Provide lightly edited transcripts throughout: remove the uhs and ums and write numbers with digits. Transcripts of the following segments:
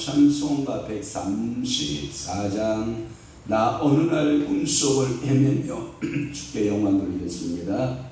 찬송가 134장 나 어느 날 꿈속을 헤매며 주께 영광 돌리겠습니다.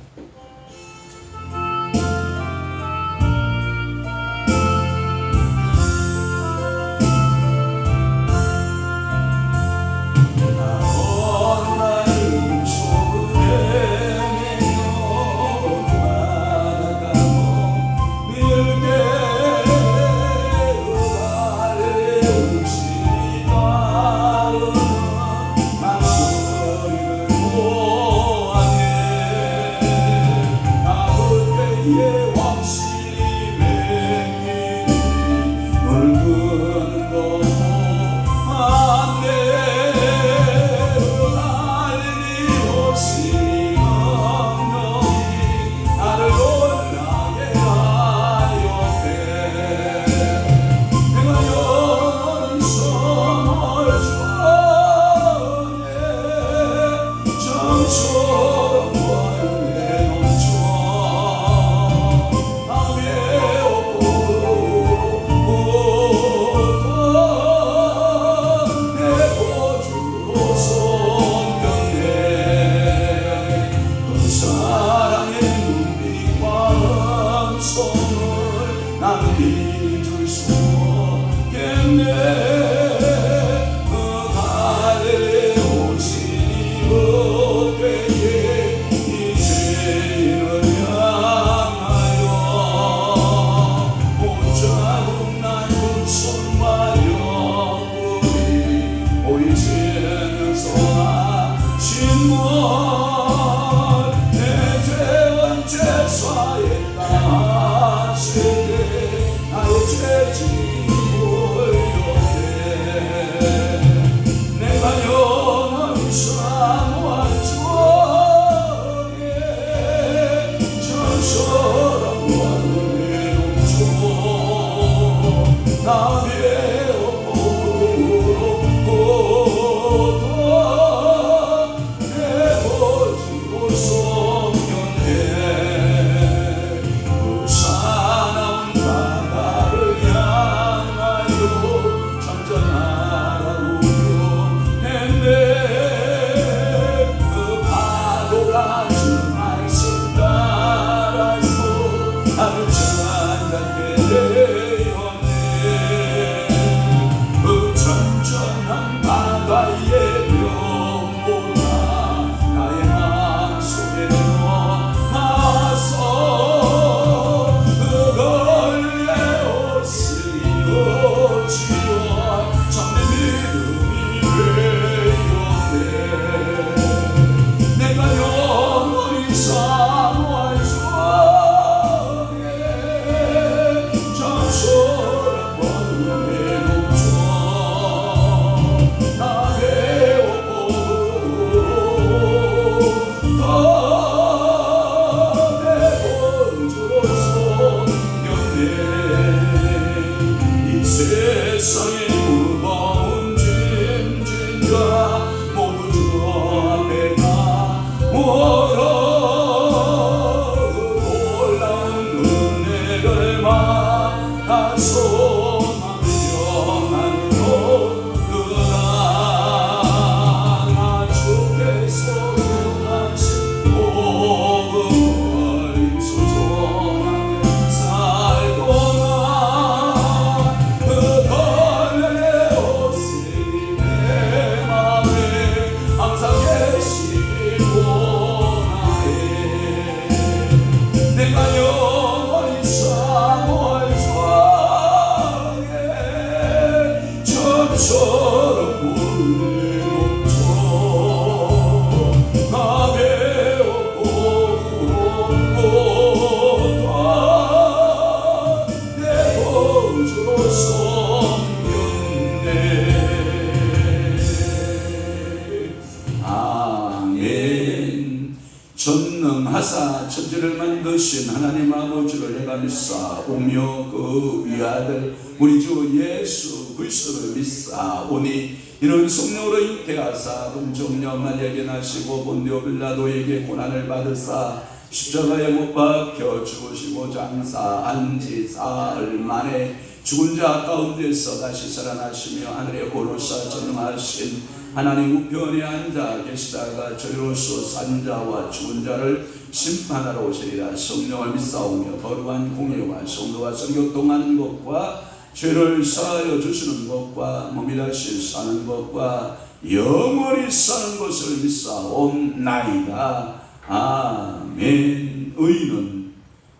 전능하사 천지를 만드신 하나님 아버지를 내가 믿사오며 그 위아들 우리 주 예수 그리스도를 믿사오니 이는 성령으로 잉태하사 동정녀 마리아에게 나시고 본디오 빌라도에게 고난을 받으사 십자가에 못 박혀 죽으시고 장사 안지 사흘 만에 죽은 자 가운데서 다시 살아나시며 하늘에 오르사 전능하신 하나님 우편에 앉아 계시다가 저리로서 산 자와 죽은 자를 심판하러 오시리라. 성령을 믿사오며 거룩한 공예와 성도와 교통하는 것과 죄를 사하여 주시는 것과 몸이 다시 사는 것과 영원히 사는 것을 믿사옵나이다. 아멘. 의인은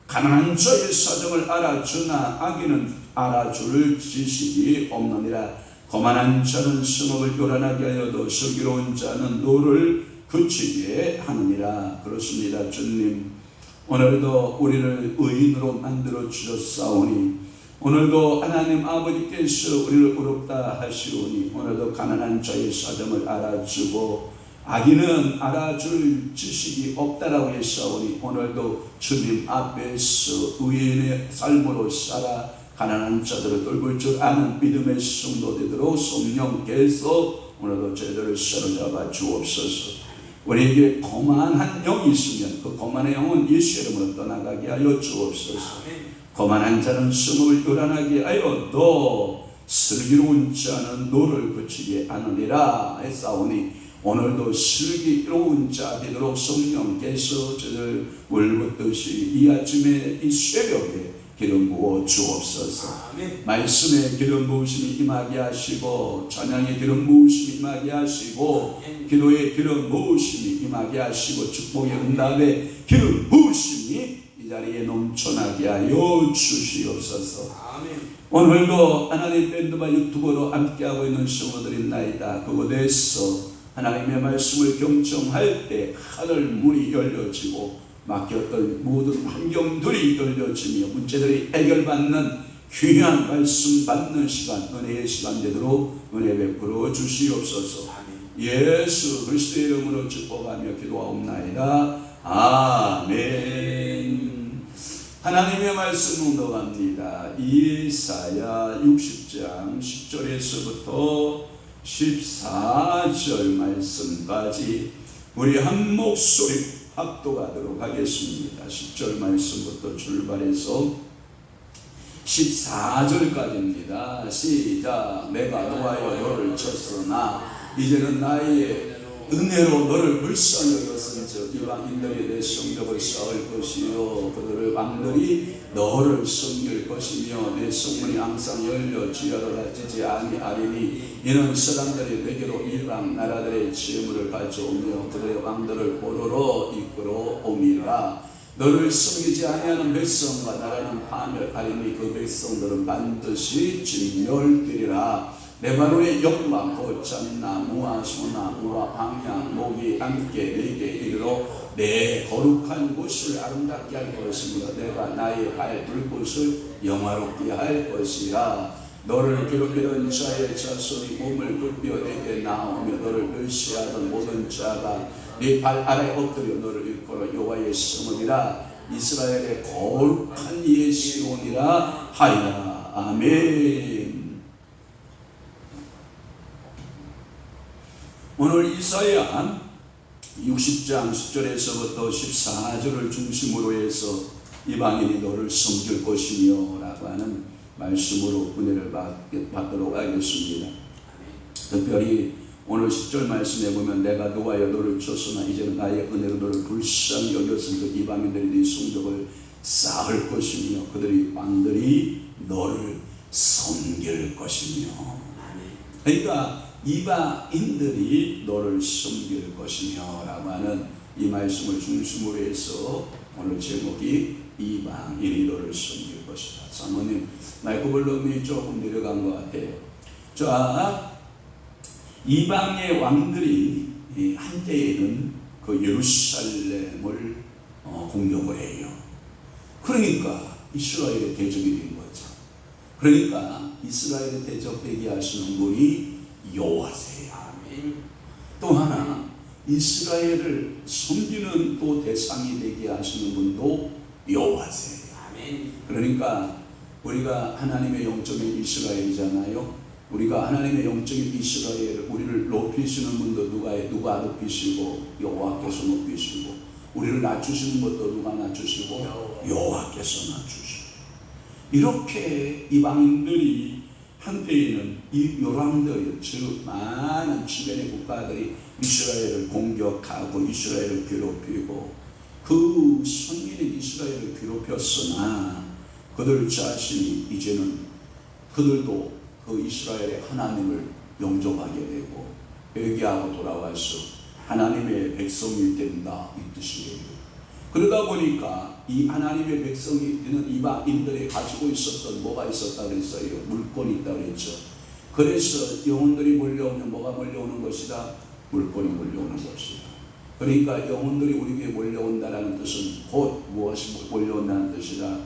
가난한 자의 사정을 알아주나 악인은 알아줄 지식이 없느니라. 거만한 자는 성읍을 요란하게 하여도 슬기로운 자는 노를 그치게 하느니라. 그렇습니다. 주님, 오늘도 우리를 의인으로 만들어 주셨사오니, 오늘도 하나님 아버지께서 우리를 의롭다 하시오니, 오늘도 가난한 자의 사정을 알아주고 악인은 알아줄 지식이 없다라고 했사오니, 오늘도 주님 앞에서 의인의 삶으로 살아 가난한 자들을 돌볼 줄 아는 믿음의 성도 되도록 성령께서 오늘도 저희들을 사로잡아 주옵소서. 우리에게 거만한 영이 있으면 그 거만한 영은 예수 이름으로 떠나가게 하여 주옵소서. 거만한 자는 성읍을 요란하게 하여도 슬기로운 자는 노를 그치게 하느니라 했사오니, 오늘도 슬기로운 자 되도록 성령께서 저를 물붓듯이 이 아침에 이 새벽에 기름 부어 주옵소서. 아멘. 말씀에 기름 부으심이 임하게 하시고, 찬양에 기름 부으심이 임하게 하시고, 기도에 기름 부으심이 임하게 하시고, 축복의 응답에 기름 부으심이 이 자리에 넘쳐나게 하여 주시옵소서. 아멘. 오늘도 하나님 밴드와 유튜브로 함께하고 있는 성도들이 있나이다. 그곳에서 하나님의 말씀을 경청할 때 하늘 문이 열려지고 막혔던 모든 환경들이 열려지며 문제들이 해결받는 귀한 말씀 받는 시간, 은혜의 시간 되도록 은혜 베풀어 주시옵소서. 예수 그리스도의 이름으로 축복하며 기도하옵나이다. 아멘. 하나님의 말씀 묵독합니다. 이사야 60장 10절에서부터 14절 말씀까지 우리 한 목소리 합독하도록 하겠습니다. 10절 말씀부터 출발해서 14절까지입니다. 시작. 내가 노하여 너를 쳤으나 이제는 나의 은혜로 너를 불쌍히 여겼은즉 이방인들이 내 성벽을 쌓을 것이요 그들의 왕들이 너를 섬길 것이며 내 성문이 항상 열려 주야로 닫히지 아니하리니 이는 사람들이 내게로 이방 나라들의 재물을 가져오며 그들의 왕들을 보러로 이끌어오미라. 너를 섬기지 아니하는 백성과 나라는 파멸하리니 그 백성들은 반드시 진멸되리라. 레바논의 영광 거참 나무와 소나무와 방향 목이 함께 내게 이르러 내 거룩한 곳을 아름답게 할 것이며 내가 나의 발 불꽃을 영화롭게 할 것이라. 너를 괴롭히던 자의 자손이 몸을 굽혀 내게 나오며 너를 멸시하던 모든 자가 네 발 아래 엎드려 너를 일컬어 여호와의 성읍이라 이스라엘의 거룩한 이의 시온이라 하리라. 아멘. 오늘 이사야 60장 10절에서부터 14절을 중심으로 해서 이방인이 너를 섬길 것이며 라고 하는 말씀으로 은혜를 받도록 하겠습니다. 특별히 오늘 10절 말씀에 보면 내가 노하여 너를 쳤으나 이제는 나의 은혜로 너를 불쌍히 여겼으니 이방인들이 네 성벽을 쌓을 것이며 그들이 왕들이 너를 섬길 것이며. 그러니까 이방인들이 너를 섬길 것이며 라고 하는 이 말씀을 중심으로 해서 오늘 제목이 이방인이 너를 섬길 것이다. 사모님 마이크 볼륨이 조금 내려간 것 같아요. 자, 이방의 왕들이 한때에는 그 예루살렘을 공격을 해요. 그러니까 이스라엘의 대적이 된 거죠. 그러니까 이스라엘의 대적되게 하시는 분이 여호와세요. 또 하나 이스라엘을 섬기는 또 대상이 되게 하시는 분도 여호와세요. 그러니까 우리가 하나님의 영적인 이스라엘이잖아요. 우리가 하나님의 영적인 이스라엘, 우리를 높이시는 분도 누가 높이시고 여호와께서 높이시고, 우리를 낮추시는 것도 누가 낮추시고 여호와께서 낮추시고. 이렇게 이방인들이 한때에는 이 요람들, 즉 많은 주변의 국가들이 이스라엘을 공격하고 이스라엘을 괴롭히고 그 선민인 이스라엘을 괴롭혔으나 그들 자신이 이제는 그들도 그 이스라엘의 하나님을 영접하게 되고 회개하고 돌아와서 하나님의 백성이 된다 이 뜻이에요. 그러다 보니까 이 하나님의 백성이 되는 이방인들이 가지고 있었던 뭐가 있었다 그랬어요? 물권이 있다 그랬죠. 그래서 영혼들이 몰려오면 뭐가 몰려오는 것이다? 물권이 몰려오는 것이다. 그러니까 영혼들이 우리에게 몰려온다는 뜻은 곧 무엇이 몰려온다는 뜻이다?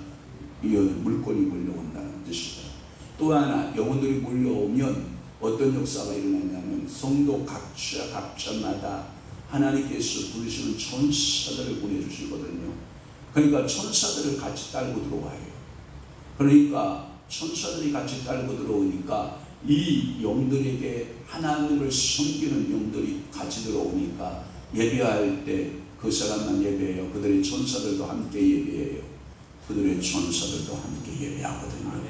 물권이 몰려온다는 뜻이다. 또 하나 영혼들이 몰려오면 어떤 역사가 일어나냐면 성도 각처마다 하나님께서 부르시는 천사들을 보내주시거든요. 그러니까 천사들을 같이 딸고 들어와요. 그러니까 천사들이 같이 딸고 들어오니까 이 영들에게 하나님을 섬기는 영들이 같이 들어오니까 예배할 때 그 사람만 예배해요. 그들의 천사들도 함께 예배해요. 그들의 천사들도 함께 예배하거든요.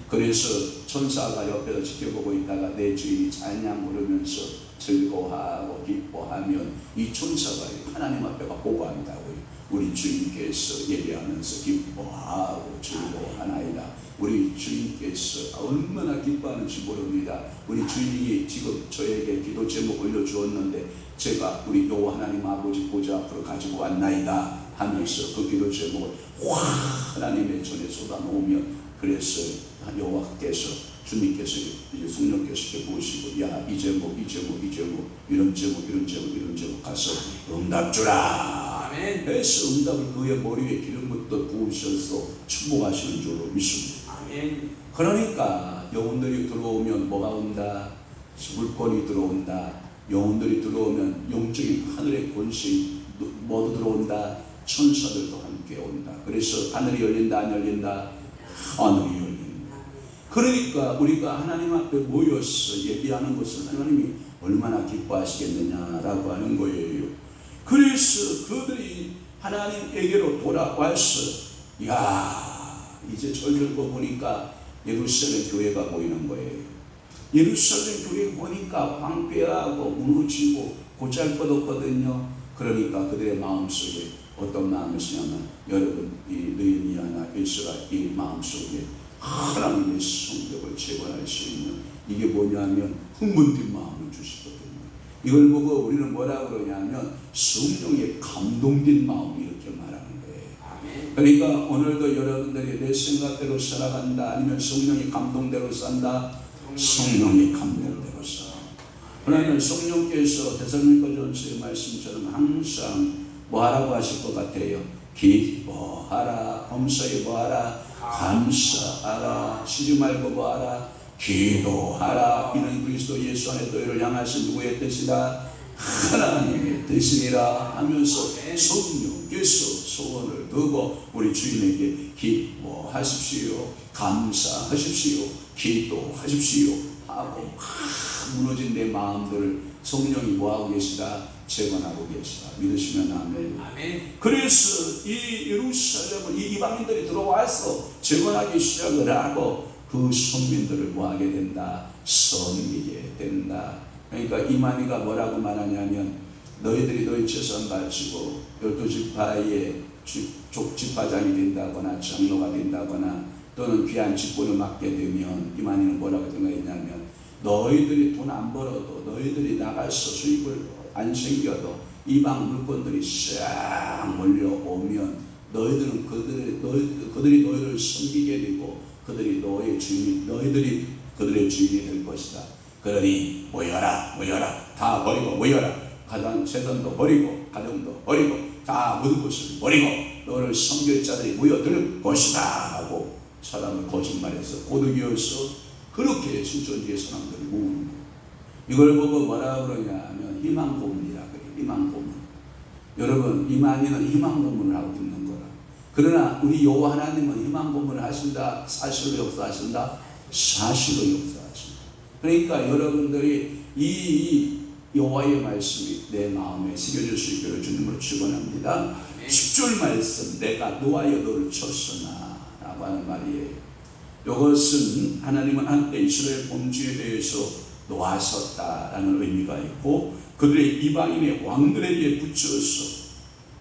그래서 천사가 옆에서 지켜보고 있다가 내 주인이 찬양 부르면서 즐거워하고 기뻐하면 이 천사가 하나님 앞에가 보고한다고요. 우리 주인께서 예배하면서 기뻐하고 즐거워하나이다. 우리 주인께서 얼마나 기뻐하는지 모릅니다. 우리 주인이 지금 저에게 기도 제목 올려주었는데 제가 우리 여호와 하나님 아버지 보좌 앞으로 가지고 왔나이다 하면서 그 기도 제목을 하나님의 전에 쏟아놓으면 그래서 여호와께서 주님께서 이제 성령께서 이렇게 보시고 야 이 제목 이런 제목 가서 응답 주라. 그래서 응답을 그의 머리에 기름부터 부으셔서 축복하시는 줄로 믿습니다. 그러니까 영혼들이 들어오면 뭐가 온다? 물권이 들어온다. 영혼들이 들어오면 영적인 하늘의 권세 모두 들어온다. 천사들도 함께 온다. 그래서 하늘이 열린다 안 열린다? 하늘이 열린다. 그러니까 우리가 하나님 앞에 모여서 예배하는 것을 하나님이 얼마나 기뻐하시겠느냐라고 하는 거예요. 그래서 그들이 하나님에게로 돌아와서 이제 저들고 보니까 예루살렘 교회가 보이는 거예요. 예루살렘 교회 보니까 황폐하고 무너지고 고잘것없거든요. 그러니까 그들의 마음속에 어떤 마음이 있냐면 여러분 이 느헤미야나 에스라 이 마음속에 하나님의 성벽을 재건할 수 있는 이게 뭐냐면 흥분된 마음을 주시거든요. 이걸 보고 우리는 뭐라고 그러냐면 성령의 감동된 마음 이렇게 말하는 거예요. 그러니까 오늘도 여러분들이 내 생각대로 살아간다 아니면 성령의 감동대로 산다. 성령의 감동대로 살아. 그러면 성령께서 데살로니가전서의 말씀처럼 항상 뭐하라고 하실 것 같아요? 기뻐하라. 범사에 뭐하라? 감사하라. 쉬지 말고 뭐하라? 기도하라. 이는 그리스도 예수 안에 너희를 향하신 누구의 뜻이다? 하나님의 뜻이니라 하면서 성령께서 소원을 두고 우리 주인에게 기뻐하십시오. 감사하십시오. 기도하십시오 하고 무너진 내 마음들을 성령이 뭐하고 계시다? 재건하고 계시다. 믿으시면 아멘. 그래서 이 예루살렘을 이 이방인들이 들어와서 재건하기 시작을 하고 그 선민들을 뭐하게 된다? 섬기게 된다. 그러니까 이만희가 뭐라고 말하냐면 너희들이 너희 재산 가지고 12지파의 족지파장이 된다거나 장로가 된다거나 또는 귀한 직분을 맡게 되면 이만희는 뭐라고 생각했냐면 너희들이 돈 안 벌어도 너희들이 나가서 수입을 안 생겨도 이방 물건들이 싹 몰려오면 너희들은 그들이 너희를 섬기게 되고 그들이 너의 주인이 너희들이 그들의 주인이 될 것이다. 그러니 모여라 다 버리고 모여라. 가장 재산도 버리고 가정도 버리고 다 모든 것을 버리고 너를 섬길 자들이 모여들 것이다 하고 사람을 거짓말해서 고득이어서 그렇게 신천지의 사람들이 모으는 거예요. 이걸 보고 뭐라 그러냐면 희망 고문이라 그래요. 희망 고문. 여러분 이만희는 희망 고문을 하고 있는 거라. 그러나 우리 여호와 하나님은 희망 고문을 하신다. 사실로 역사하신다. 사실로 역사하신다. 그러니까 여러분들이 이 여호와의 말씀이 내 마음에 새겨질 수 있기를 주님으로 축원합니다. 10절 말씀 내가 노하여 너를 쳤으나 라고 하는 말이에요. 이것은 하나님은 한때 이스라엘 범죄에 대해서 놓아섰다라는 의미가 있고, 그들의 이방인의 왕들에 대해 붙여서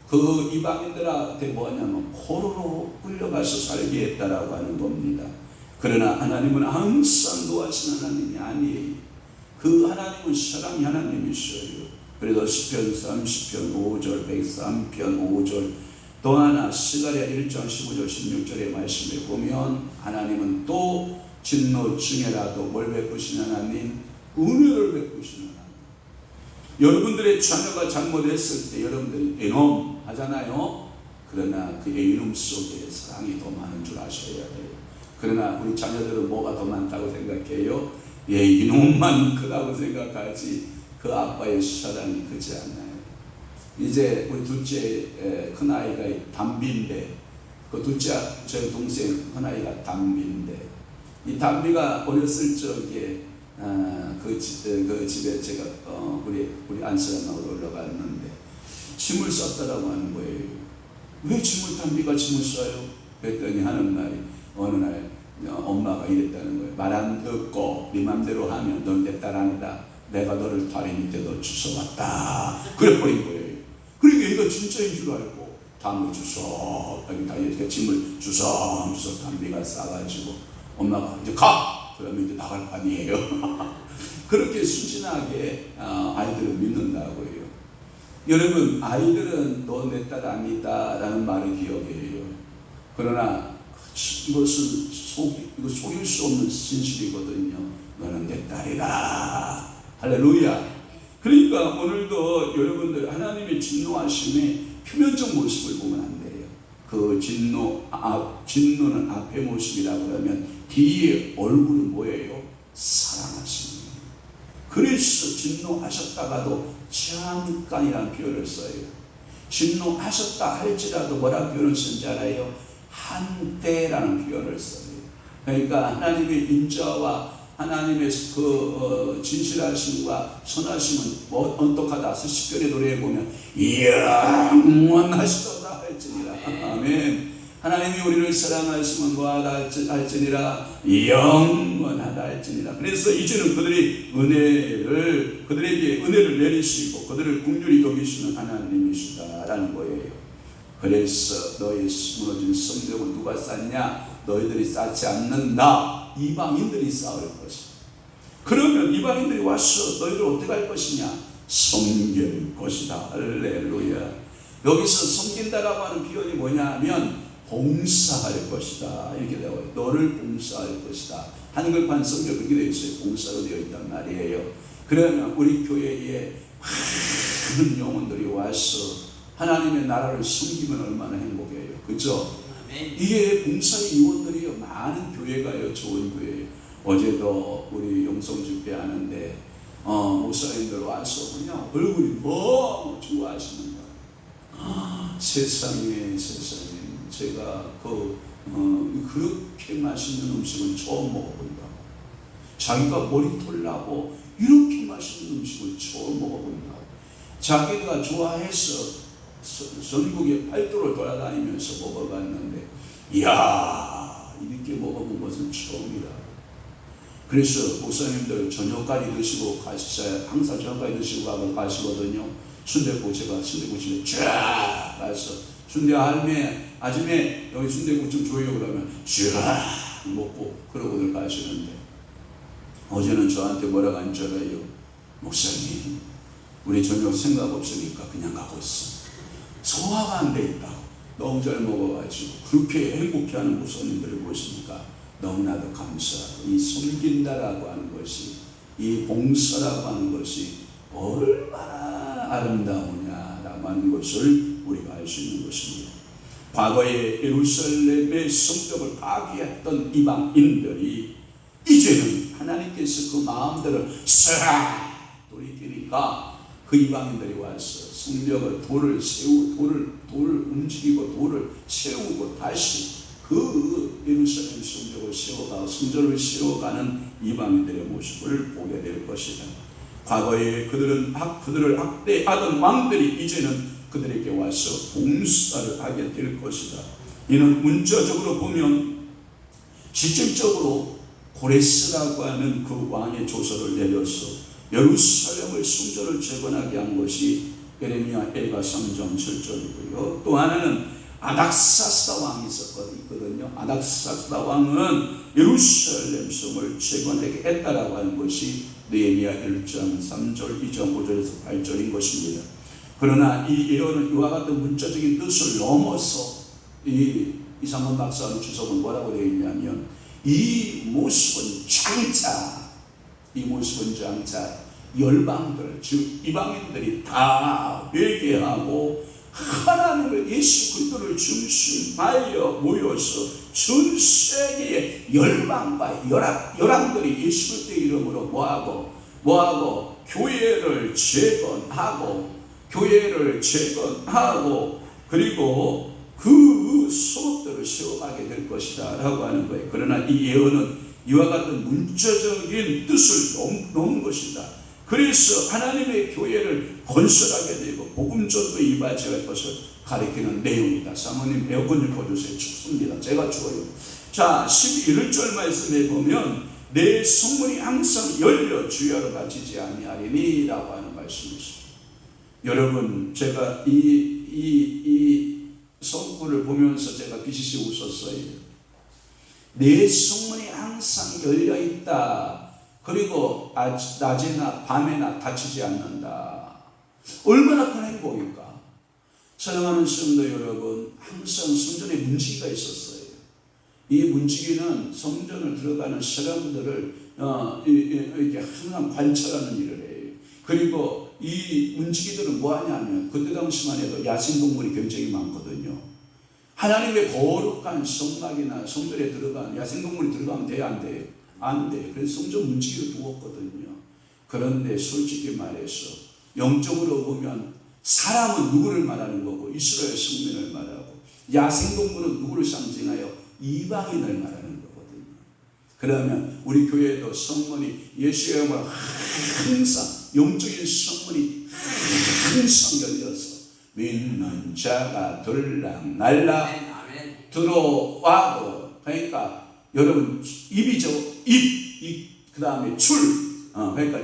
그 이방인들한테 뭐냐면 포로로 끌려가서 살게 했다라고 하는 겁니다. 그러나 하나님은 항상 놓아진 하나님이 아니에요. 그 하나님은 사랑의 하나님이셔요. 그래서 시편 30편 5절, 103편 5절, 또 하나 스가랴 1장 15절 16절의 말씀을 보면 하나님은 또 진노 중에라도 뭘 베푸시는 하나님? 은혜를 베푸시는 하나님. 여러분들의 자녀가 잘못했을 때 여러분들이 이놈 하잖아요. 그러나 그 이놈 속에 사랑이 더 많은 줄 아셔야 돼요. 그러나 우리 자녀들은 뭐가 더 많다고 생각해요? 이놈만 크다고 생각하지 그 아빠의 사랑이 크지 않아요. 이제 우리 둘째 큰아이가 담비인데, 그 둘째 저희 동생 큰아이가 담비인데, 이 담비가 어렸을 적에 그 집에 제가 우리 안사람하고 올라갔는데 짐을 쌌다라고 하는 거예요. 왜 담비가 짐을 싸요? 그랬더니 하는 말이, 어느 날 엄마가 이랬다는 거예요. 말 안 듣고 네 맘대로 하면 넌 내 딸 아니다. 내가 너를 다리 밑에 주워왔다. 그래버린 거예요. 그러니까 얘가 진짜인 줄 알고 담을 이렇게 짐을 주섬주섬 담비가 싸가지고 엄마가 이제 가! 그러면 이제 나갈 판이에요. 그렇게 순진하게 아이들을 믿는다고요. 여러분, 아이들은 너 내 딸 아니다 라는 말을 기억해요. 그러나 이것은 속일 수 없는 진실이거든요. 너는 내 딸이라. 할렐루야. 그러니까 오늘도 여러분들 하나님의 진노하심의 표면적 모습을 보면 안 돼요. 그 진노는 앞의 모습이라고 하면 뒤에 얼굴은 뭐예요? 사랑하심이에요. 그래서 진노하셨다가도 잠깐이라는 표현을 써요. 진노하셨다 할지라도 뭐라는 표현을 쓴지 알아요? 한때라는 표현을 써요. 그러니까 하나님의 인자와 하나님의 그 진실하심과 선하심은 언덕하다. 시편의 노래에 보면 영원하시도다 할지니라. 아멘. 하나님이 우리를 사랑하시면 뭐하다 할지니라, 영원하다 할지니라. 그래서 이제는 그들에게 은혜를 내리시고 그들을 긍휼히 여기시는 하나님이시다라는 거예요. 그래서 너희 무너진 성벽은 누가 쌓냐? 너희들이 쌓지 않는다. 이방인들이 쌓을 것이다. 그러면 이방인들이 와서 너희들 어떻게 할 것이냐? 섬길 것이다. 할렐루야. 여기서 섬긴다라고 하는 표현이 뭐냐면 봉사할 것이다. 이렇게 되어 있어요. 너를 봉사할 것이다. 한글판 성경 그렇게 되어 있어요. 봉사로 되어 있단 말이에요. 그러면 우리 교회에 많은 영혼들이 와서 하나님의 나라를 섬기면 얼마나 행복해요. 그렇죠? 이게 봉사의 이원들이요. 많은 교회가요. 좋은 교회예요. 어제도 우리 영성 집회 하는데 목사님들 와서 그냥 얼굴이 너무 좋아하시는 거예요. 세상에 제가 그렇게 맛있는 음식을 처음 먹어본다고. 자기가 머리털 나고 이렇게 맛있는 음식을 처음 먹어본다고. 자기가 좋아해서 전국의 팔도를 돌아다니면서 먹어봤는데, 이야, 이렇게 먹어본 것은 처음이다. 그래서 목사님들 저녁까지 드시고 가시잖아요. 항상 저녁까지 드시고 가시거든요. 순댓국, 제가 순댓국 집에 쫙 가서 순대 할매, 아침에 여기 순댓국 좀 줘요 그러면 쫙 먹고 그러고들 가시는데, 어제는 저한테 뭐라고 한 줄 알아요? 목사님, 우리 저녁 생각 없으니까 그냥 가고 있어. 소화가 안 돼 있다고. 너무 잘 먹어가지고 그렇게 행복해하는 목사님들을 보시니까 너무나도 감사하고, 이 섬긴다라고 하는 것이, 이 봉사라고 하는 것이 얼마나 아름다우냐라고 하는 것을 우리가 알 수 있는 것입니다. 과거에 예루살렘의 성벽을 파괴했던 이방인들이 이제는 하나님께서 그 마음대로 싹 돌이키니까 그 이방인들이 와서 성벽을 돌을 움직이고 돌을 세우고 다시 그 예루살렘 성벽을 세워가고 성전을 세워가는 이방인들의 모습을 보게 될 것이다. 과거에 그들을 학대하던 왕들이 이제는 그들에게 와서 봉사를 하게 될 것이다. 이는 문자적으로 보면 직접적으로 고레스라고 하는 그 왕의 조서를 내려서 예루살렘의 성전을 재건하게 한 것이 예레미야 1가 3장 7절이고요. 또 하나는 아닥사스다 왕이 있었거든요. 아닥사스다 왕은 예루살렘 성을 재건하게 했다라고 하는 것이 느헤미야 1장 3절, 2장 5절에서 8절인 것입니다. 그러나 이 예언은 이와 같은 문자적인 뜻을 넘어서 이상원 박사는 주석은 뭐라고 되어 있냐면 이 모습은 장차 열방들 즉 이방인들이 다 회개하고 하나님의 예수 그리스도를 중심하여 모여서 전 세계의 열방과 열왕들이 예수 그리스도의 이름으로 뭐하고 교회를 재건하고 그리고 그 소업들을 세워가게 될 것이다 라고 하는 거예요. 그러나 이 예언은 이와 같은 문자적인 뜻을 넘은 것이다. 그래서 하나님의 교회를 건설하게 되고 복음 전도에 이바지할 것을 가리키는 내용이다. 사모님 에어컨 좀 꺼주세요. 춥습니다. 제가 추워요. 자, 11절 말씀에 보면 내 성문이 항상 열려 주야로 닫히지 아니하리니 라고 하는 말씀이 있습니다. 여러분, 제가 이 성구를 보면서 제가 비시시 웃었어요. 내 성문이 항상 열려 있다. 그리고 낮에나 밤에나 닫히지 않는다. 얼마나 큰 행복일까. 사랑하는 성도 여러분, 항상 성전에 문지기가 있었어요. 이 문지기는 성전을 들어가는 사람들을 이렇게 항상 관찰하는 일을 해요. 그리고 이 문지기들은 뭐하냐면 그때 당시만 해도 야생동물이 굉장히 많거든요. 하나님의 거룩한 성막이나 성전에 들어간 야생동물이 들어가면 돼요? 안 돼요? 안 돼. 그래서 성전 문지기를 두었거든요. 그런데 솔직히 말해서 영적으로 보면 사람은 누구를 말하는 거고 이스라엘 성민을 말하고 야생동물은 누구를 상징하여 이방인을 말하는 거거든요. 그러면 우리 교회도 성문이 예수의 이름으로 항상 영적인 성문이 항상 열려서 믿는 자가 들락날락 들어와도 그러니까 여러분 입이죠. 입 그 다음에 그러니까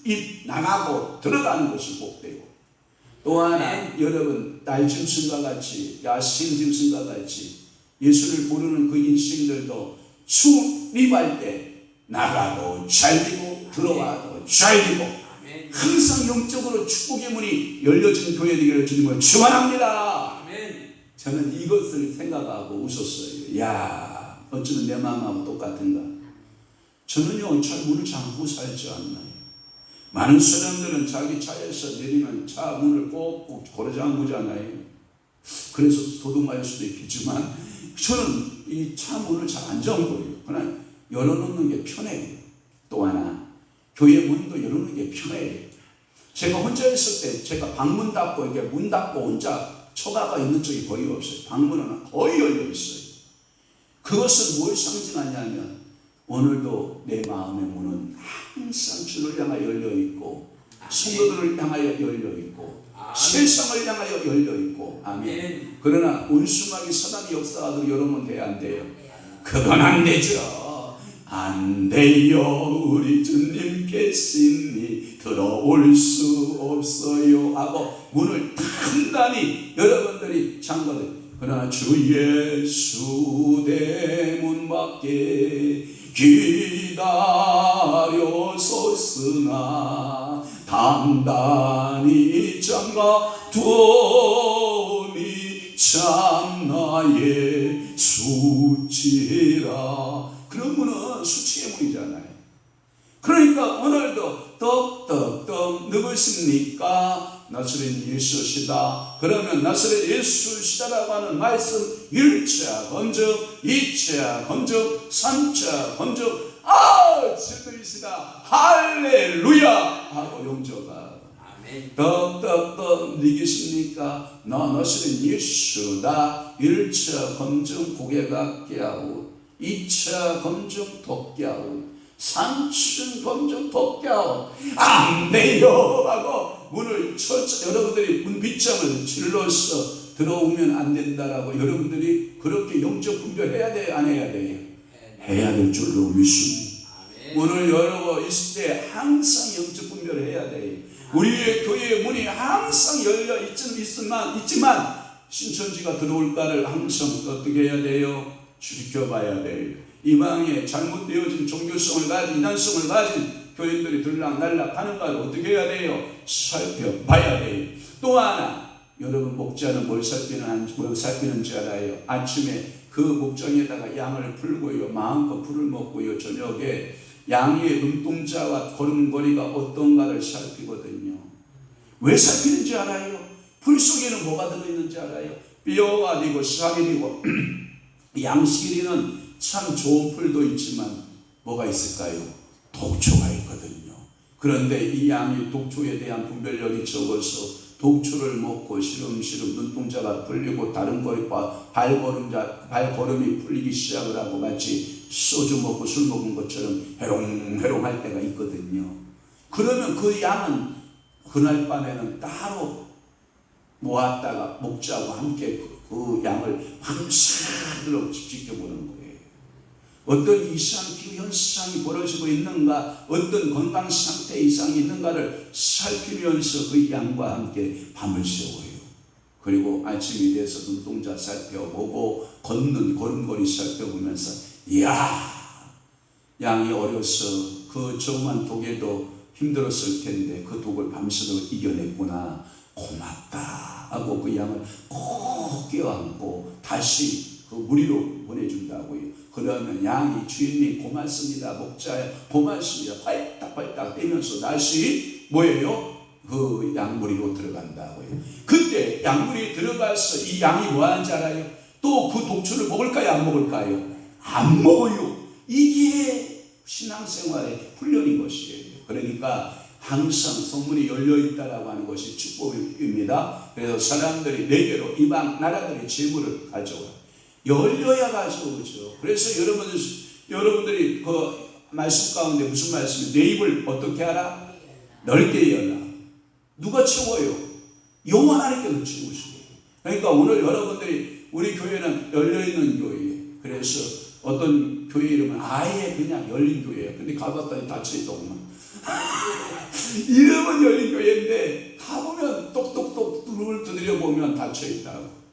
입 나가고 들어가는 것이 복되고 또 하나 여러분 날짐승과 같이 야생짐승과 같이 예수를 모르는 그 인생들도 출입할 때 나가도 잘리고 들어와도 잘리고 항상 영적으로 축복의 문이 열려진 교회 되기를 주님을 축원합니다. 저는 이것을 생각하고 웃었어요. 야, 어쩌면 내 마음하고 똑같은가. 저는요 문을 잠그고 살지 않나요? 많은 사람들은 자기 차에서 내리면 차 문을 꼭꼭 고르지 잠그잖아요. 그래서 도둑 맞을 수도 있겠지만 저는 이 차 문을 잘 안 잠궈요. 그러나 열어놓는 게 편해요. 또 하나 교회 문도 열어놓는 게 편해요. 제가 혼자 있을 때 제가 방문 닫고 이렇게 문 닫고 혼자 처가가 있는 적이 거의 없어요. 방문은 거의 열려 있어요. 그것은 뭘 상징하냐면 오늘도 내 마음의 문은 항상 주를 향하여 열려 있고 성도들을 향하여 열려 있고 세상을 향하여 열려 있고 아멘. 그러나 온수막이 사단이 역사하도록 열어놓으면 돼요? 안 돼요? 그건 안 되죠. 안 돼요. 우리 주님 계시니 들어올 수 없어요 하고 문을 단단히 여러분들이 잠가요. 그러나 주 예수 대문 밖에 기다려섰으나 단단히 잠가 두니 참 나의 수치라. 그런 문은 수치의 문이잖아요. 그러니까 오늘도 떡떡떡 누구십니까? 나사렛 예수시다. 그러면 나사렛 예수시다라고 하는 말씀 1차 검증, 2차 검증, 3차 검증, 주님이시다 할렐루야 하고 용서가 떡떡떡 누구십니까? 나사렛 예수다. 1차 검증 고개 깎게 하고 2차 검증 덮게 하고 3층 검증 덮게 하고 안 돼요 하고 문을 여러분들이 문 빗장을 질러서 들어오면 안 된다라고 여러분들이 그렇게 영적 분별해야 돼요? 안 해야 돼요? 해야 될 줄로 믿습니다. 오늘 여러분 이 시대에 항상 영적 분별을 해야 돼요. 우리의 교회의 문이 항상 열려 있지만 신천지가 들어올까를 항상 어떻게 해야 돼요? 지켜봐야 돼요. 이방에 잘못되어진 종교성을 가진 이단성을 가진 교인들이 들락날락 하는가를 어떻게 해야 돼요? 살펴봐야 돼요. 또 하나, 여러분 목자는 뭘 살피는지 알아요? 아침에 그 목장에다가 양을 풀고요, 마음껏 풀을 먹고요, 저녁에 양의 눈동자와 걸음걸이가 어떤가를 살피거든요. 왜 살피는지 알아요? 풀 속에는 뭐가 들어있는지 알아요? 뼈가 되고 살이 되고 양식이는 참 좋은 풀도 있지만 뭐가 있을까요? 독초가 있거든요. 그런데 이 양이 독초에 대한 분별력이 적어서 독초를 먹고 시름시름 눈동자가 풀리고 다른 거리과 발걸음이 풀리기 시작을 하고 마치 소주 먹고 술 먹은 것처럼 해롱해롱 할 때가 있거든요. 그러면 그 양은 그날 밤에는 따로 모았다가 목자와 함께 그 양을 밤새도록 지켜보는 거예요. 어떤 이상 기후현상이 벌어지고 있는가, 어떤 건강 상태 이상이 있는가를 살피면서 그 양과 함께 밤을 새워요. 그리고 아침이 돼서 눈동자 살펴보고 걷는 걸음걸이 살펴보면서 이야, 양이 어려서 그 조그만 독에도 힘들었을 텐데 그 독을 밤새도록 이겨냈구나, 고맙다 하고 그 양을 꼭 껴안고 다시 그 무리로 보내준다고요. 그러면 양이 주인님 고맙습니다, 목자야 고맙습니다 팔딱팔딱 떼면서 다시 뭐예요? 그 양무리로 들어간다고요. 그때 양무리에 들어가서 이 양이 뭐 하는지 알아요? 또 그 독초를 먹을까요, 안 먹을까요? 안 먹어요. 이게 신앙생활의 훈련인 것이에요. 그러니까 항상 성문이 열려있다라고 하는 것이 축복입니다. 그래서 사람들이 내게로 이방 나라들의 재물을 가져와요. 열려야 가져오죠. 그래서 여러분들이 그 말씀 가운데 무슨 말씀이에요? 내 입을 어떻게 하라? 넓게 열라. 누가 채워요? 여호와 하나님께서 채우시고. 그러니까 오늘 여러분들이 우리 교회는 열려있는 교회예요. 그래서 어떤 교회 이름은 아예 그냥 열린 교회예요. 근데 가봤더니 닫혀있더구만. 이름은 열린 교회인데 가보면 똑똑똑 뚜루를 두드려 보면 닫혀있다고.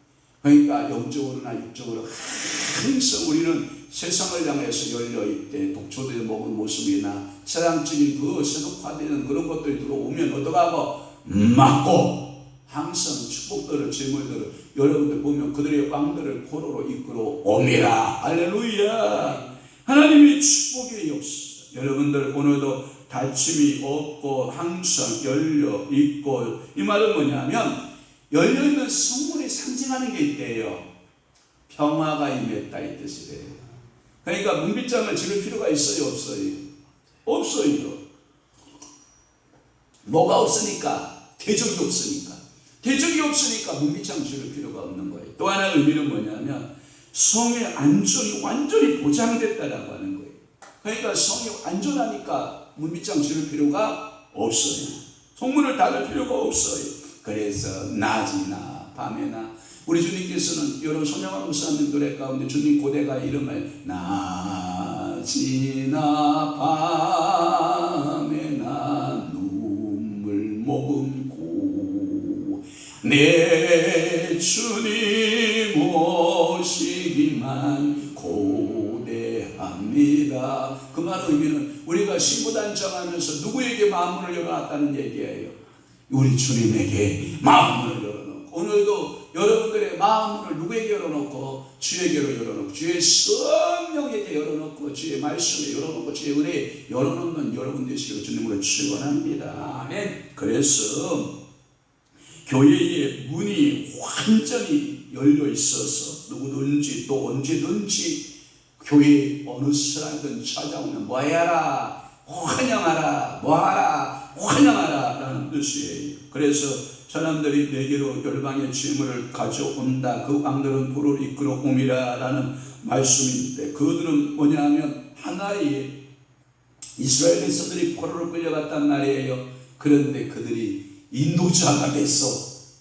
그러니까 영적으로나 육적으로 항상 우리는 세상을 향해서 열려있대. 독초들 먹은 모습이나 세상적인 그 세속화되는 그런 것들이 들어오면 어떡하고 막고 항상 축복들을 재물들을 여러분들 보면 그들의 왕들을 포로로 이끌어 옵니다. 할렐루야. 하나님의 축복의 역사. 여러분들 오늘도 닫힘이 없고 항상 열려있고, 이 말은 뭐냐면 열려있는 성문에 상징하는 게 있대요. 평화가 임했다 이 뜻이래요. 그러니까 문빗장을 지를 필요가 있어요, 없어요? 없어요. 뭐가 없으니까? 대적이 없으니까. 대적이 없으니까 문빗장 지를 필요가 없는 거예요. 또 하나의 의미는 뭐냐면 성의 안전이 완전히 보장됐다라고 하는 거예요. 그러니까 성이 안전하니까 문빗장 지를 필요가 없어요. 성문을 닫을 필요가 없어요. 그래서 낮이나 밤에나 우리 주님께서는 여러분 손영환 목사님 노래 가운데 주님 고대가 이름을 낮이나 밤에나 눈물 머금고 내 주님 오시기만 고대합니다. 그 말 의미는 우리가 신부단장하면서 누구에게 마음문을 열어놨다는 얘기예요. 우리 주님에게 마음문을 열어놓고, 오늘도 여러분들의 마음문을 누구에게 열어놓고? 주에게로 열어놓고, 주의 성령에게 열어놓고, 주의 말씀에 열어놓고, 주의 은혜에 열어놓는 여러분 되시기를 주님으로 축원합니다. 아멘. 그래서 교회의 문이 완전히 열려 있어서 누구든지 또 언제든지 교회 어느 사람든 찾아오면 뭐해라? 환영하라. 뭐하라? 환영하라 라는 뜻이에요. 그래서 사람들이 내게로 열방의 재물을 가져온다. 그 왕들은 포로를 이끌어 옴이라 라는 말씀인데, 그들은 뭐냐면 하나의 이스라엘 백성들이 포로로 끌려갔단 말이에요. 그런데 그들이 인도자가 돼서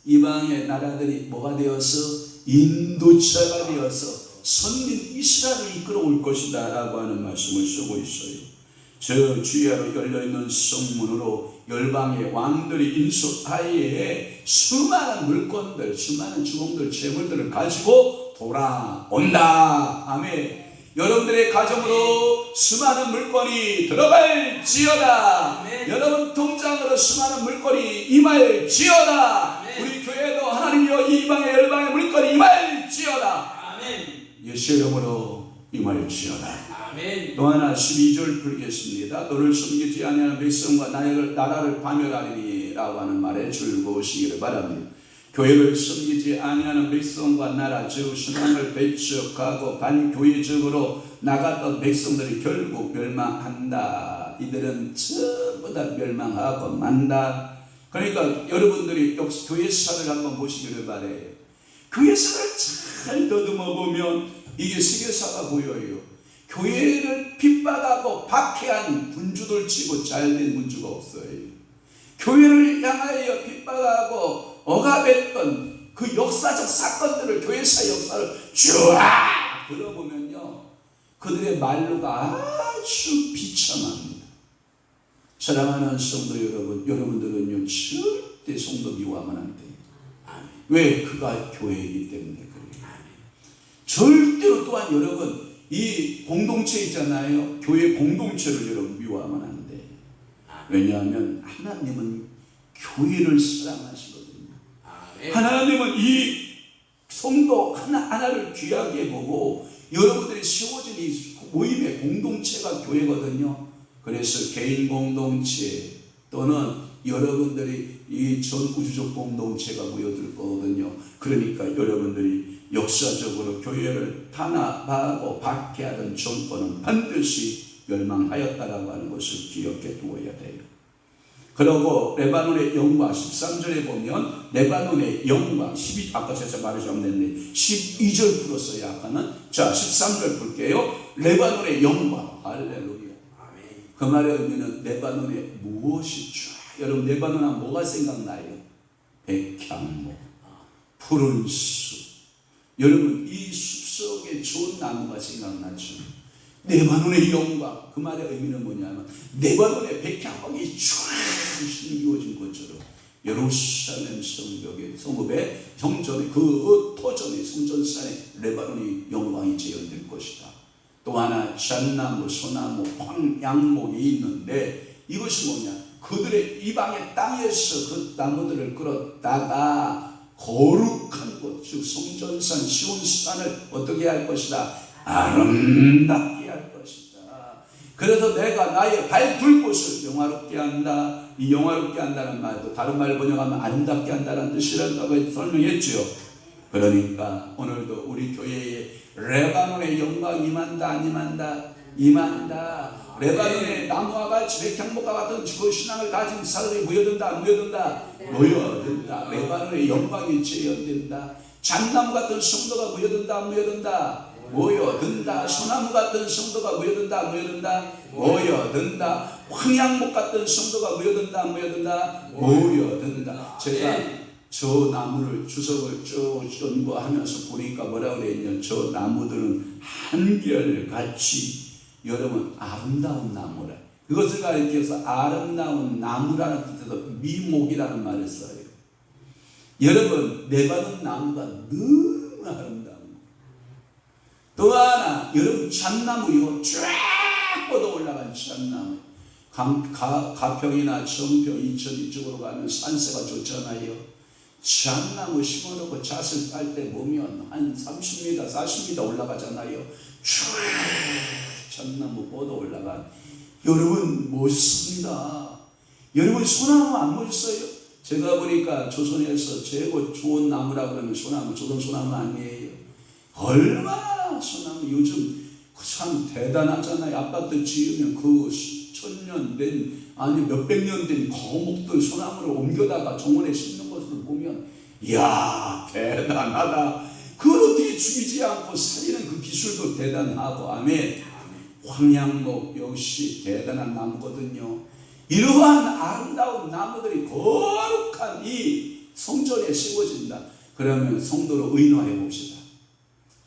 이방의 나라들이 뭐가 되어서 인도자가 되어서 선민 이스라엘을 이끌어 올 것이다 라고 하는 말씀을 쓰고 있어요. 저 주야로 열려있는 성문으로 열방의 왕들이 인수하에 수많은 물건들, 수많은 주공들, 재물들을 가지고 돌아온다. 아멘. 여러분들의 가정으로 수많은 물건이 들어갈지어다. 아멘. 여러분 통장으로 수많은 물건이 임할지어다. 아멘. 우리 교회도 하나님이여 이방의 열방의 물건이 임할지어다. 아멘. 예수 이름으로 임할지어다. 아멘. 또 하나 12절 부르겠습니다. 너를 섬기지 아니하는 백성과 나라를 파멸하리니 라고 하는 말에 즐거우시기를 바랍니다. 교회를 섬기지 아니하는 백성과 나라 즉 신앙을 배척하고 반교회적으로 나갔던 백성들이 결국 멸망한다. 이들은 전부 다 멸망하고 만다. 그러니까 여러분들이 역시 교회사를 한번 보시기를 바래요. 교회사를 잘 더듬어 보면 이게 세계사가 보여요. 교회를 핍박하고 박해한 군주들 치고 잘된 군주가 없어요. 교회를 향하여 핍박하고 억압했던 그 역사적 사건들을, 교회사 역사를 쭉 들어보면요, 그들의 말로가 아주 비참합니다. 사랑하는 성도 여러분, 여러분들은요 절대 성도 미워하면 안 돼요. 왜? 그가 교회이기 때문에 그래요. 절대로 또한 여러분 이 공동체 있잖아요. 교회 공동체를 여러분 미워하면 안 돼요. 왜냐하면 하나님은 교회를 사랑하시거든요. 하나님은 이 성도 하나를 귀하게 보고 여러분들이 세워진 이 모임의 공동체가 교회거든요. 그래서 개인 공동체 또는 여러분들이 이 전우주적 공동체가 모여들 거거든요. 그러니까 여러분들이 역사적으로 교회를 탄압하고 박해하던 정권은 반드시 멸망하였다라고 하는 것을 기억해 두어야 돼요. 그리고 레바논의 영광 13절에 보면 레바논의 영광 12, 아까 제가 말이 좀 됐네. 12절 풀었어요. 아까는. 자 13절 볼게요. 레바논의 영광. 할렐루야. 그 말의 의미는 레바논에 무엇이 쫙, 여러분 레바논 하면 뭐가 생각나요? 백향목, 푸른 숲. 여러분 이 숲속에 좋은 나무가 생각나죠. 레바논의 영광. 그 말의 의미는 뭐냐면 레바논의 백향목이 쫙 심겨진 것처럼 예루살렘 성읍의 성전의 그 토전의 성전산에 레바논의 영광이 재현될 것이다. 또 하나 잣나무, 소나무, 황양목이 있는데 이것이 뭐냐? 그들의 이방의 땅에서 그 나무들을 끌었다가 거룩한 곳, 즉 성전산 시온산을 어떻게 할 것이다? 아름답게 할 것이다. 그래서 내가 나의 밟을 곳을 영화롭게 한다. 이 영화롭게 한다는 말도 다른 말 번역하면 아름답게 한다는 뜻이라고 설명했죠. 그러니까 오늘도 우리 교회에 레바논의 영광 임한다 안 임한다? 임한다. 레바논의 나무와 같이 백향목과 같은 그 신앙을 가진 사람이 모여든다 안 모여든다? 모여든다. 레바논의 영광이 재현된다. 잣나무 같은 성도가 모여든다 안 모여든다? 모여든다. 소나무 같은 성도가 모여든다 안 모여든다? 모여든다. 황양목 같은 성도가 모여든다 안 모여든다? 모여든다. 제가 저 나무를 주석을 쭉 연구하면서 보니까 뭐라고 그랬냐? 저 나무들은 한결같이 여러분 아름다운 나무라. 그것을 가리켜서 아름다운 나무라는 뜻에서 미목이라는 말을 써요. 여러분 레바논 나무가 너무 아름다운. 또 하나 여러분 잣나무요 쫙 뻗어 올라간 잣나무. 가평이나 정평, 인천 이쪽으로 가면 산세가 좋잖아요. 잣나무 심어놓고 잣을 딸 때 보면 한 30m, 40m 올라가잖아요. 쫙 잣나무 뻗어 올라간. 여러분 멋있습니다. 여러분 소나무 안 멋있어요? 제가 보니까 조선에서 최고 좋은 나무라고 그러면 소나무, 조선 소나무 아니에요. 얼마나 소나무 요즘 참 대단하잖아요. 아파트 지으면 그 천년 된 아니 몇백 년 된 거목들 소나무를 옮겨다가 정원에 심는 것을 보면 이야 대단하다. 그걸 어떻게 죽이지 않고 살리는 그 기술도 대단하고. 아멘. 황양목 역시 대단한 나무거든요. 이러한 아름다운 나무들이 거룩한 이 성전에 세워진다. 그러면 성도로 의논해 봅시다.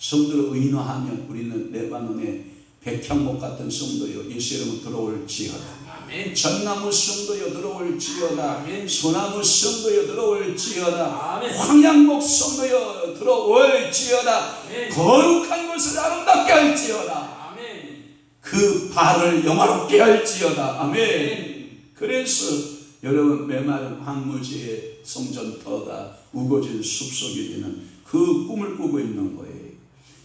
성도를 의노하면 우리는 레바논의 백향목 같은 성도여 예수 이름으로 들어올지어다. 아멘. 전나무 성도여 들어올지어다. 아멘. 소나무 성도여 들어올지어다. 아멘. 황양목 성도여 들어올지어다. 아멘. 거룩한 것을 아름답게 할지어다. 아멘. 그 발을 영화롭게 할지어다. 아멘. 아멘. 그래서 여러분 메마른 황무지의 성전터가 우거진 숲속에 있는 그 꿈을 꾸고 있는 거예요.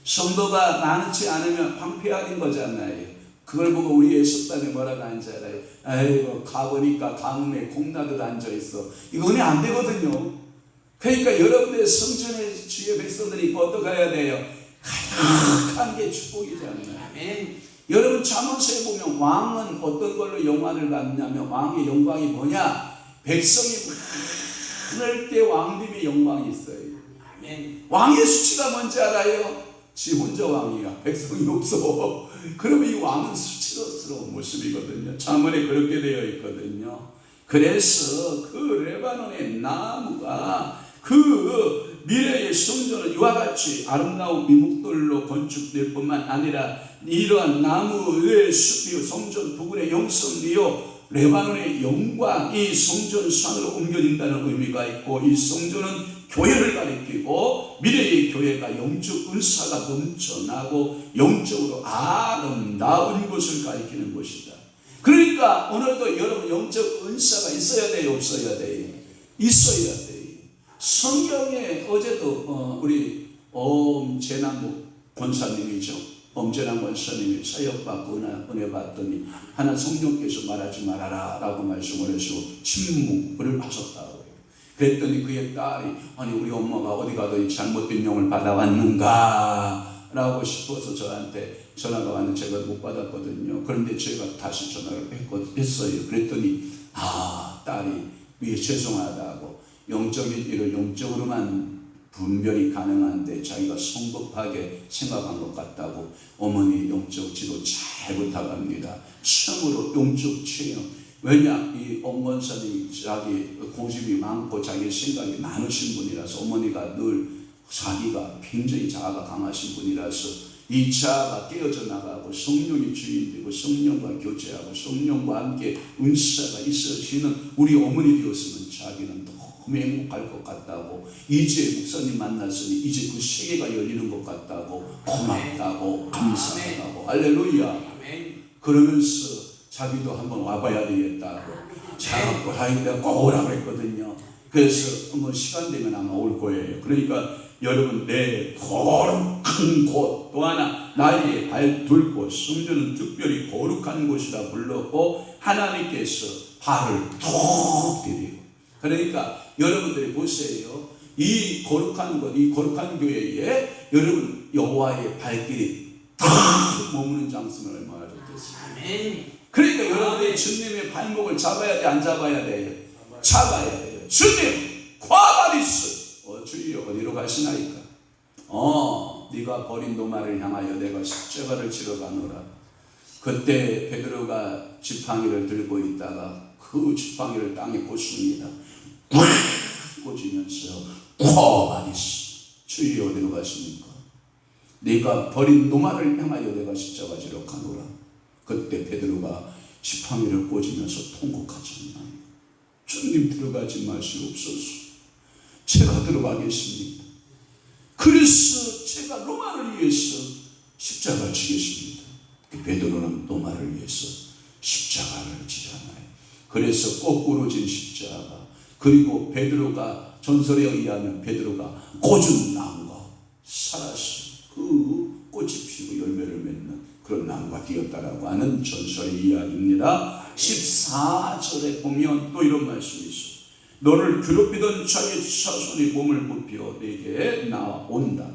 성도가 많지 않으면 황폐화된 거잖아요. 그걸 보고 우리 예수단에 뭐라고 하는지 알아요? 아이고 가보니까 가뭄에 콩나듯 앉아있어. 이거 은혜 안 되거든요. 그러니까 여러분의 성전의 주의 백성들이 어떡해야 돼요? 가득한 게 축복이잖아요. 아멘. 여러분 잠언서에 보면 왕은 어떤 걸로 영광을 받냐면 왕의 영광이 뭐냐? 백성이 많을 때 왕됨의 영광이 있어요. 아멘. 왕의 수치가 뭔지 알아요? 지 혼자 왕이야. 백성이 없어. 그러면 이 왕은 수치스러운 모습이거든요. 잠언에 그렇게 되어 있거든요. 그래서 그 레바논의 나무가 그 미래의 성전은 이와 같이 아름다운 미목돌로 건축될 뿐만 아니라 이러한 나무의 숲이 성전 부근의 영성이요 레바논의 영광이 성전상으로 옮겨진다는 의미가 있고, 이 성전은 교회를 가리키고 미래의 교회가 영적 은사가 넘쳐나고 영적으로 아름다운 것을 가리키는 것이다. 그러니까 오늘도 여러분 영적 은사가 있어야 돼요, 없어야 돼요? 있어야 돼요. 성경에 어제도 우리 엄재남 권사님이죠. 엄재남 권사님이 사역받고 은혜 받더니 하나 성령께서 말하지 말아라 라고 말씀을 해서 침묵을 하셨다고. 그랬더니 그의 딸이 아니 우리 엄마가 어디 가더니 잘못된 영을 받아왔는가 라고 싶어서 저한테 전화가 왔는데 제가 못 받았거든요. 그런데 제가 다시 전화를 했어요. 그랬더니 딸이 죄송하다고 영적인 일을 영적으로만 분별이 가능한데 자기가 성급하게 생각한 것 같다고 어머니 영적 지도 잘 부탁합니다. 처음으로 영적 체험. 왜냐 이 엄건사님이 자기 고집이 많고 자기 생각이 많으신 분이라서 어머니가 늘 자기가 굉장히 자아가 강하신 분이라서 이 자아가 깨어져 나가고 성령이 주인되고 성령과 교제하고 성령과 함께 은사가 있어지는 우리 어머니 되었으면 자기는 너무 행복할 것 같다고, 이제 목사님 만났으니 이제 그 세계가 열리는 것 같다고, 고맙다고 감사하다고 할렐루야. 그러면서 자기도 한번 와봐야 되겠다고 자꾸 내가 꼭 오라고 했거든요. 그래서 한번 시간 되면 아마 올 거예요. 그러니까 여러분 내 거룩한 곳 또 하나 나에게 발둘 곳 성전은 특별히 거룩한 곳이라 불렀고 하나님께서 발을 툭 들이고, 그러니까 여러분들이 보세요. 이 거룩한 곳, 이 거룩한 교회에 여러분 여호와의 발길이 딱 머무는 장소는 얼마나 좋겠어요. 그러니까 여러분들이 주님의 발목을 잡아야 돼, 안 잡아야 돼요? 잡아야 돼요. 주님 과바리스 주여 어디로 가시나이까? 네가 버린 노마를 향하여 내가 십자가를 지러 가노라. 그때 베드로가 지팡이를 들고 있다가 그 지팡이를 땅에 꽂습니다. 꽂으면서 과바리스 주여 어디로 가십니까? 네가 버린 노마를 향하여 내가 십자가 지러 가노라. 그때 베드로가 지팡이를 꽂으면서 통곡하잖아요. 주님 들어가지 마시옵소서. 제가 들어가겠습니다. 그래서 제가 로마를 위해서 십자가를 지겠습니다. 베드로는 로마를 위해서 십자가를 지잖아요. 그래서 거꾸로 진 십자가. 그리고 베드로가 전설에 의하면 베드로가 꽂은 나무가 살았어요. 그 꽃이 피고 열매를 맺는 그런 나무가 되었다라고 하는 전설의 이야기입니다. 14절에 보면 또 이런 말씀이 있어요. 너를 괴롭히던 자의 자손이 몸을 굽혀 내게 나온다.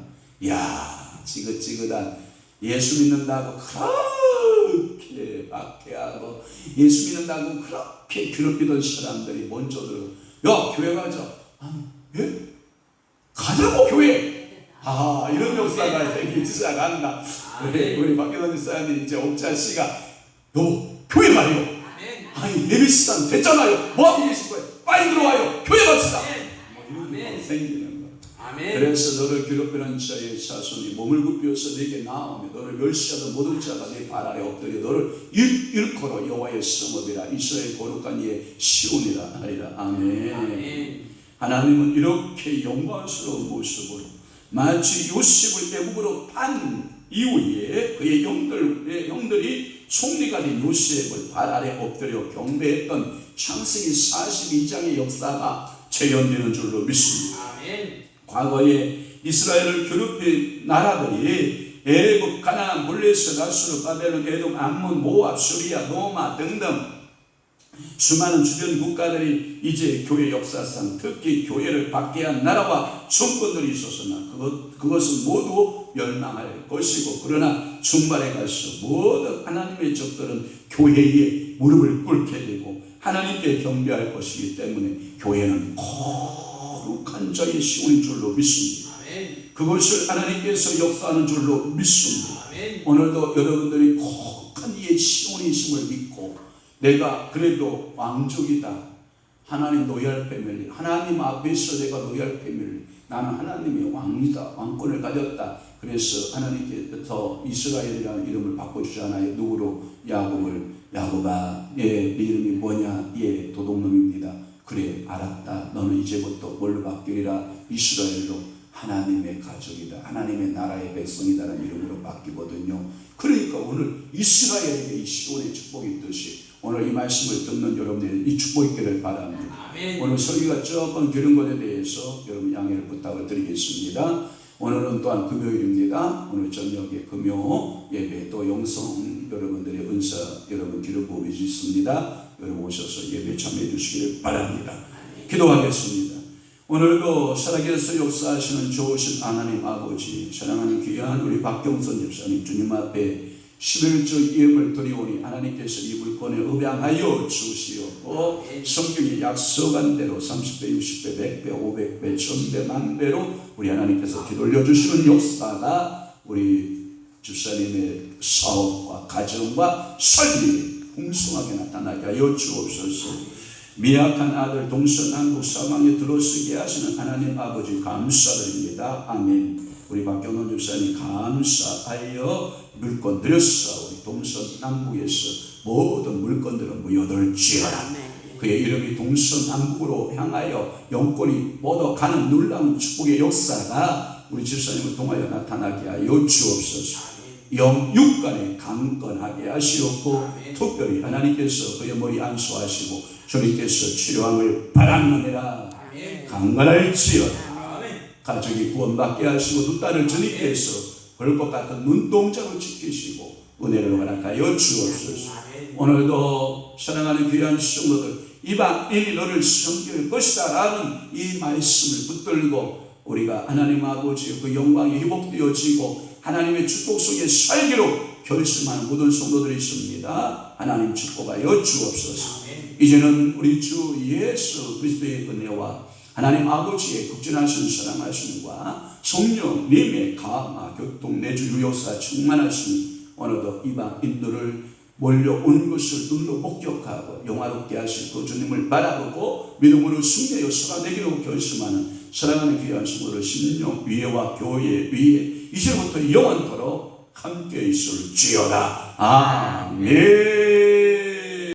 야, 지긋지긋한 예수 믿는다고 그렇게 박해하고 예수 믿는다고 그렇게 괴롭히던 사람들이 먼저 들어 야 교회 가자. 예? 가자고 교회. 이런 역사가 생기기 시작한다. 우리 박경원 집사님 이제 옥자씨가 너 교회 가요. 아니 예배 시간 됐잖아요. 뭐 하고 계실 거예요? 빨리 들어와요. 교회 갑시다. 뭐 이런 거 생기는 거. 아멘. 그래서 너를 괴롭히는 자의 자손이 몸을 굽혀서 내게 나오며 너를 멸시하던 모든 자가 내 발 아래 엎드려 너를 일컬어 여호와의 성읍이라 이스라엘 거룩한 이의 시온이라 하리라. 아멘. 아멘. 하나님은 이렇게 영광스러운 모습으로 마치 요셉을 애국으로 판 이후에 그의 형들이 총리가 된 요셉을 발 아래 엎드려 경배했던 창세기 42장의 역사가 재현되는 줄로 믿습니다. 아멘. 과거에 이스라엘을 괴롭힌 나라들이 애굽, 가나안, 블레셋, 아수르, 바벨론, 에돔, 암몬, 모압, 수리아, 노마 등등 수많은 주변 국가들이 이제 교회 역사상 특히 교회를 박해한 나라와 정권들이 있었으나 그것은 모두 멸망할 것이고, 그러나 중반에 가서 모든 하나님의 적들은 교회에 무릎을 꿇게 되고 하나님께 경배할 것이기 때문에 교회는 거룩한 자의 시온인 줄로 믿습니다. 그것을 하나님께서 역사하는 줄로 믿습니다. 오늘도 여러분들이 거룩한 이의 시온이심을 믿고 내가 그래도 왕족이다, 하나님 노예할 패밀리, 하나님 앞에서 내가 노예할 패밀리, 나는 하나님의 왕이다, 왕권을 가졌다. 그래서 하나님께서 이스라엘이라는 이름을 바꿔주잖아요. 누구로? 야곱아, 네 이름이 뭐냐? 도둑놈입니다. 그래, 알았다. 너는 이제부터 뭘로 바뀌리라? 이스라엘로, 하나님의 가족이다, 하나님의 나라의 백성이다라는 이름으로 바뀌거든요. 그러니까 오늘 이스라엘에게 이 시온의 축복이 있듯이 오늘 이 말씀을 듣는 여러분들이 이 축복이 있기를 바랍니다. 아멘. 오늘 설교가 조금 길은 것에 대해서 여러분 양해를 부탁을 드리겠습니다. 오늘은 또한 금요일입니다. 오늘 저녁에 금요 예배 또 영성 여러분들의 은사 여러분 기름 부음이 있습니다. 여러분 오셔서 예배 참여해 주시기를 바랍니다. 기도하겠습니다. 오늘도 살아계셔서 역사하시는 좋으신 하나님 아버지, 사랑하는 귀한 우리 박경선 집사님 주님 앞에 11조 예물 드리오니 하나님께서 이 물건에 음양하여 주시옵고 성경이 약속한 대로 30배, 60배, 100배, 500배, 1000배, 만배로 우리 하나님께서 뒤돌려 주시는 역사가 우리 집사님의 사업과 가정과 삶이 풍성하게 나타나게 하여 주옵소서. 미약한 아들 동서남북 사방에 들어서게 하시는 하나님 아버지 감사드립니다. 아멘. 우리 박경원 집사님 감사하여 물건 드렸어. 우리 동서남북에서 모든 물건들은 무효될지어다. 그의 이름이 동서남북으로 향하여 영권이 뻗어가는 놀라운 축복의 역사가 우리 집사님을 통하여 나타나게 하여 주옵소서. 영육간에 강건하게 하시옵고 특별히 하나님께서 그의 머리 안수하시고 주님께서 치료함을 바라느니라. 강건할지어다. 가족이 구원받게 하시고 두 딸을 주님께서 벌것 같은 눈동자로 지키시고 은혜를 허락하여 주옵소서. 오늘도 사랑하는 귀한 성도들, 이방인이 너를 섬길 것이다 라는 이 말씀을 붙들고 우리가 하나님 아버지의 그 영광이 회복되어지고 하나님의 축복 속에 살기로 결심하는 모든 성도들이 있습니다. 하나님 축복하여 주옵소서. 이제는 우리 주 예수 그리스도의 은혜와 하나님 아버지의 극진하신 사랑하심과 성령님의 감화 교통 내주 유효사 충만하심이 오늘도 이방인들을 몰려오는 것을 눈으로 목격하고 영화롭게 하실 그 주님을 바라보고 믿음으로 승리하여 살아내기로 결심하는 사랑하는 귀한 성도들 심령 위에와 교회 위에 이제부터 영원토록 함께 있을지어다. 아멘.